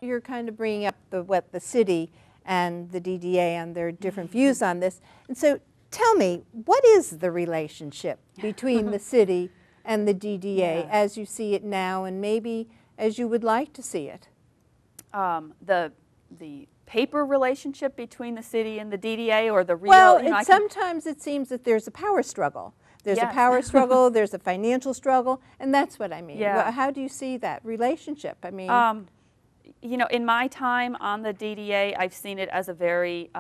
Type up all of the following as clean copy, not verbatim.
you're kind of bringing up what the city and the DDA and their different views on this. And so tell me, what is the relationship between the city and the DDA as you see it now and maybe as you would like to see it? The paper relationship between the city and the DDA, or the real? Well, sometimes it seems that there's a power struggle. There's a power struggle, there's a financial struggle, and that's what I mean. Yeah. How do you see that relationship? I mean, in my time on the DDA, I've seen it as a very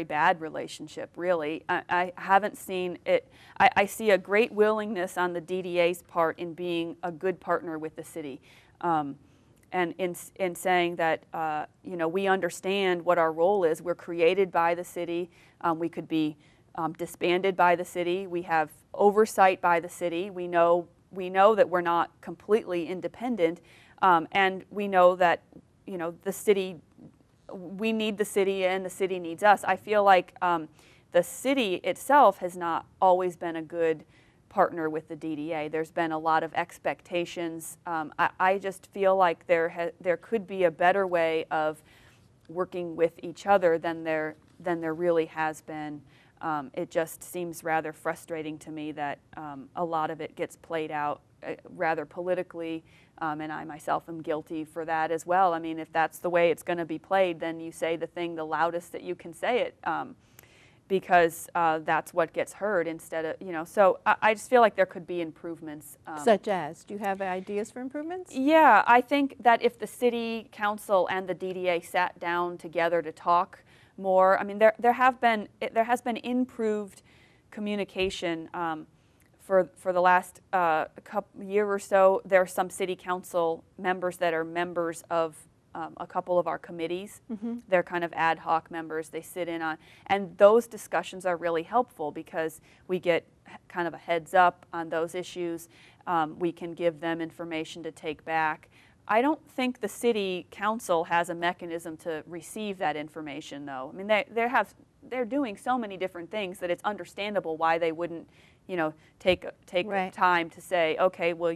bad relationship, really. I haven't seen it. I see a great willingness on the DDA's part in being a good partner with the city. And in saying that, we understand what our role is. We're created by the city. We could be disbanded by the city. We have oversight by the city. We know that we're not completely independent, and we know that the city. We need the city, and the city needs us. I feel like the city itself has not always been a good partner with the DDA. There's been a lot of expectations. I just feel like there could be a better way of working with each other than there really has been. It just seems rather frustrating to me that a lot of it gets played out rather politically, and I myself am guilty for that as well. I mean, if that's the way it's going to be played, then you say the thing the loudest that you can say it. Because that's what gets heard instead of, so I just feel like there could be improvements. Such as? Do you have ideas for improvements? Yeah, I think that if the city council and the DDA sat down together to talk more, I mean, there has been improved communication for the last year or so. There are some city council members that are members of a couple of our committees. Mm-hmm. They're kind of ad hoc members. They sit in on, and those discussions are really helpful because we get kind of a heads up on those issues. We can give them information to take back. I don't think the city council has a mechanism to receive that information, though. I mean, they're doing so many different things that it's understandable why they wouldn't, take right. time to say, okay, well,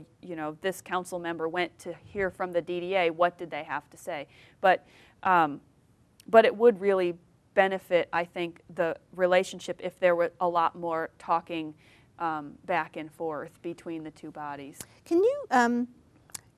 this council member went to hear from the DDA. What did they have to say? But it would really benefit, I think, the relationship if there were a lot more talking back and forth between the two bodies. Can you?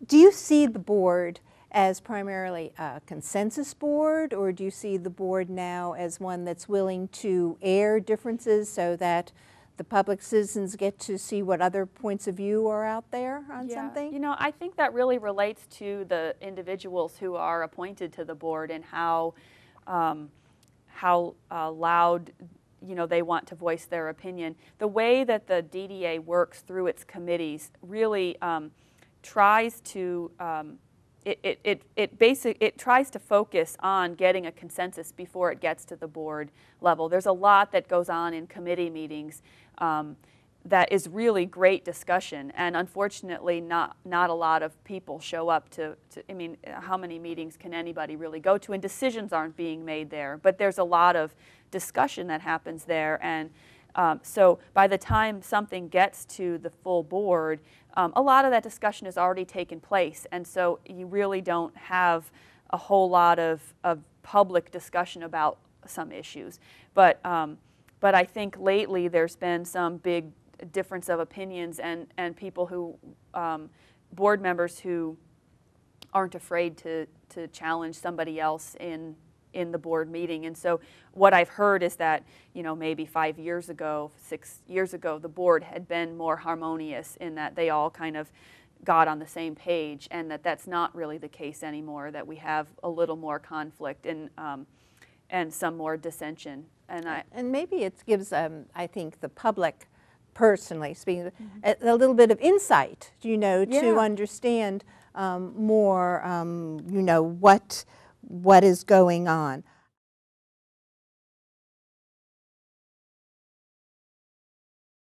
Do you see the board as primarily a consensus board, or do you see the board now as one that's willing to air differences so that the public citizens get to see what other points of view are out there on something? I think that really relates to the individuals who are appointed to the board and how loud they want to voice their opinion. The way that the DDA works through its committees really tries to it tries to focus on getting a consensus before it gets to the board level. There's a lot that goes on in committee meetings that is really great discussion, and unfortunately not a lot of people show up to I mean, how many meetings can anybody really go to, and decisions aren't being made there, but there's a lot of discussion that happens there, and so by the time something gets to the full board, a lot of that discussion has already taken place, and so you really don't have a whole lot of public discussion about some issues. But I think lately there's been some big difference of opinions, and people who, board members who aren't afraid to challenge somebody else in the board meeting. And so what I've heard is that, maybe 5 years ago, 6 years ago, the board had been more harmonious in that they all kind of got on the same page, and that's not really the case anymore, that we have a little more conflict and some more dissension. And maybe it gives, I think, the public, personally speaking, a little bit of insight, to understand more, what is going on.